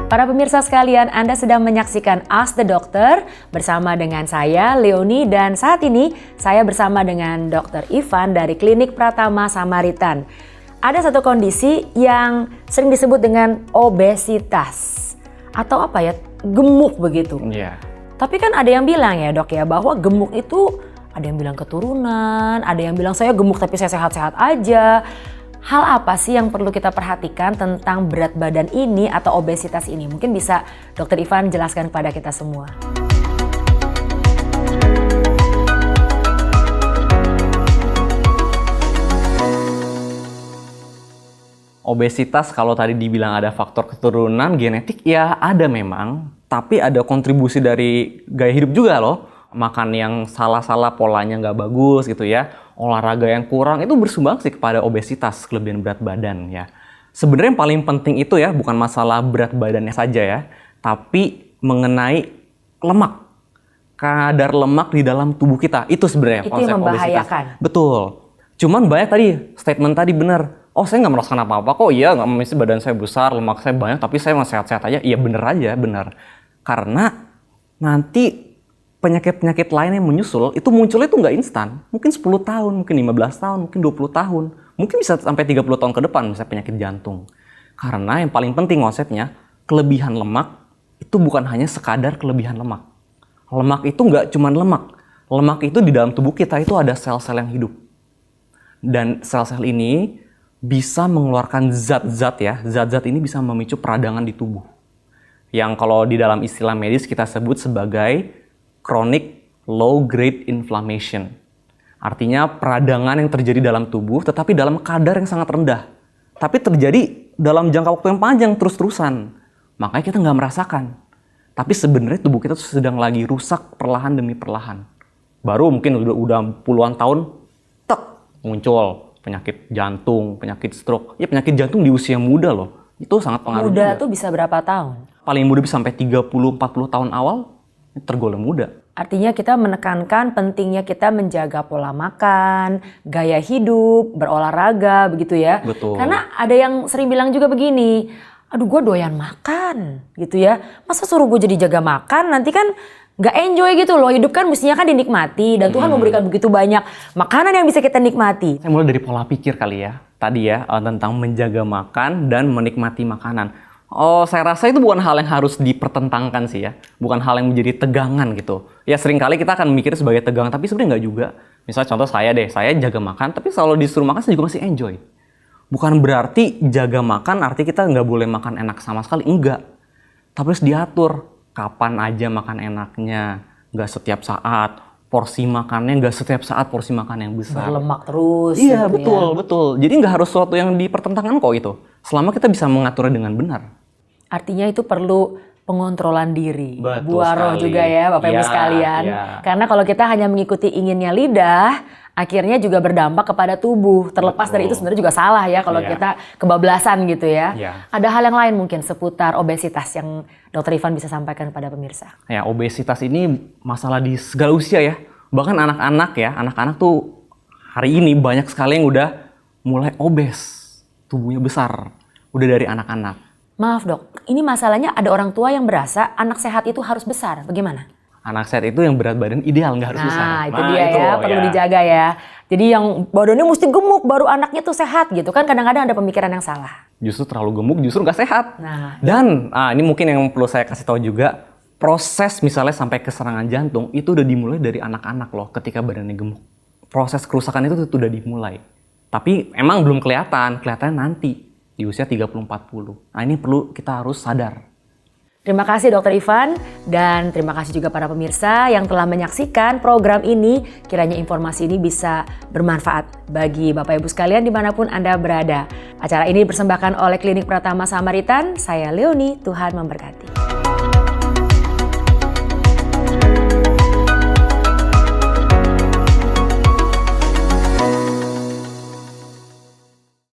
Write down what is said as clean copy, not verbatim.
Para pemirsa sekalian, Anda sedang menyaksikan Ask the Doctor bersama dengan saya, Leonie, dan saat ini saya bersama dengan Dr. Ivan dari Klinik Pratama Samaritan. Ada satu kondisi yang sering disebut dengan obesitas atau apa ya, gemuk begitu. Iya. Tapi kan ada yang bilang ya dok ya, bahwa gemuk itu ada yang bilang keturunan, ada yang bilang saya gemuk tapi saya sehat-sehat aja. Hal apa sih yang perlu kita perhatikan tentang berat badan ini atau obesitas ini? Mungkin bisa Dr. Ivan jelaskan kepada kita semua. Obesitas kalau tadi dibilang ada faktor keturunan, genetik, ya ada memang. Tapi ada kontribusi dari gaya hidup juga loh. Makan yang salah-salah, polanya nggak bagus gitu ya. Olahraga yang kurang itu bersumbangsi kepada obesitas, kelebihan berat badan ya. Sebenarnya yang paling penting itu ya bukan masalah berat badannya saja ya, tapi mengenai lemak. Kadar lemak di dalam tubuh kita, itu sebenarnya itu konsep yang membahayakan. obesitas. Betul. Cuman banyak tadi statement tadi benar. Oh saya nggak merasakan apa-apa kok, iya nggak mesti badan saya besar, lemak saya banyak, tapi saya masih sehat-sehat aja. Iya bener aja, bener. Karena nanti penyakit-penyakit lain yang menyusul, itu munculnya itu nggak instan. Mungkin 10 tahun, mungkin 15 tahun, mungkin 20 tahun. Mungkin bisa sampai 30 tahun ke depan, misalnya penyakit jantung. Karena yang paling penting konsepnya, kelebihan lemak itu bukan hanya sekadar kelebihan lemak. Lemak itu nggak cuma lemak. Lemak itu di dalam tubuh kita itu ada sel-sel yang hidup. Dan sel-sel ini bisa mengeluarkan zat-zat ya. Zat-zat ini bisa memicu peradangan di tubuh. Yang kalau di dalam istilah medis kita sebut sebagai chronic low grade inflammation. Artinya peradangan yang terjadi dalam tubuh tetapi dalam kadar yang sangat rendah. Tapi terjadi dalam jangka waktu yang panjang terus-terusan. Makanya kita nggak merasakan. Tapi sebenarnya tubuh kita sedang lagi rusak perlahan demi perlahan. Baru mungkin udah puluhan tahun, tek, muncul penyakit jantung, penyakit stroke. Ya penyakit jantung di usia muda loh. Itu sangat pengaruh Muda juga. tuh bisa berapa tahun? Paling muda bisa sampai 30-40 tahun awal, tergolong muda. Artinya kita menekankan pentingnya kita menjaga pola makan, gaya hidup, berolahraga begitu ya. Betul. Karena ada yang sering bilang juga begini, aduh gue doyan makan gitu ya. Masa suruh gue jadi jaga makan, nanti kan gak enjoy gitu loh. Hidup kan mestinya kan dinikmati dan Tuhan memberikan begitu banyak makanan yang bisa kita nikmati. Saya mulai dari pola pikir kali ya. Tadi ya tentang menjaga makan dan menikmati makanan. Oh, saya rasa itu bukan hal yang harus dipertentangkan sih ya. Bukan hal yang menjadi tegangan gitu. Ya seringkali kita akan mikir sebagai tegangan, tapi sebenarnya nggak juga. Misalnya contoh saya deh, saya jaga makan, tapi kalau disuruh makan saya juga masih enjoy. Bukan berarti jaga makan artinya kita nggak boleh makan enak sama sekali. Enggak. Tapi harus diatur. Kapan aja makan enaknya. Nggak setiap saat. Porsi makannya nggak setiap saat porsi makan yang besar. Berlemak terus. Iya, gitu betul, ya. betul. Jadi nggak harus sesuatu yang dipertentangkan kok itu. Selama kita bisa mengaturnya dengan benar. Artinya itu perlu pengontrolan diri. Betul Buah roh sekali. juga ya Bapak Ibu Ya, sekalian. ya. Karena kalau kita hanya mengikuti inginnya lidah, akhirnya juga berdampak kepada tubuh. Terlepas dari itu sebenarnya juga salah ya kalau Ya. kita kebablasan gitu ya. Ya. Ada hal yang lain mungkin seputar obesitas yang Dr. Ivan bisa sampaikan kepada pemirsa. Ya, obesitas ini masalah di segala usia ya. Bahkan anak-anak ya, anak-anak tuh hari ini banyak sekali yang udah mulai obes. Tubuhnya besar. Udah dari anak-anak. Maaf dok, ini masalahnya ada orang tua yang berasa anak sehat itu harus besar. Bagaimana? Anak sehat itu yang berat badan ideal, nggak harus besar. Nah itu dia itu ya, loh, perlu dijaga ya. Jadi yang badannya mesti gemuk baru anaknya tuh sehat gitu kan, kadang-kadang ada pemikiran yang salah. Justru terlalu gemuk justru nggak sehat. Nah. Dan ini mungkin yang perlu saya kasih tahu juga, proses misalnya sampai ke serangan jantung itu udah dimulai dari anak-anak loh ketika badannya gemuk. Proses kerusakan itu tuh udah dimulai. Tapi emang belum kelihatannya nanti di usia 30-40. Nah ini perlu kita harus sadar. Terima kasih Dr. Ivan dan terima kasih juga para pemirsa yang telah menyaksikan program ini. Kiranya informasi ini bisa bermanfaat bagi Bapak Ibu sekalian dimanapun Anda berada. Acara ini dipersembahkan oleh Klinik Pratama Samaritan. Saya Leonie, Tuhan memberkati.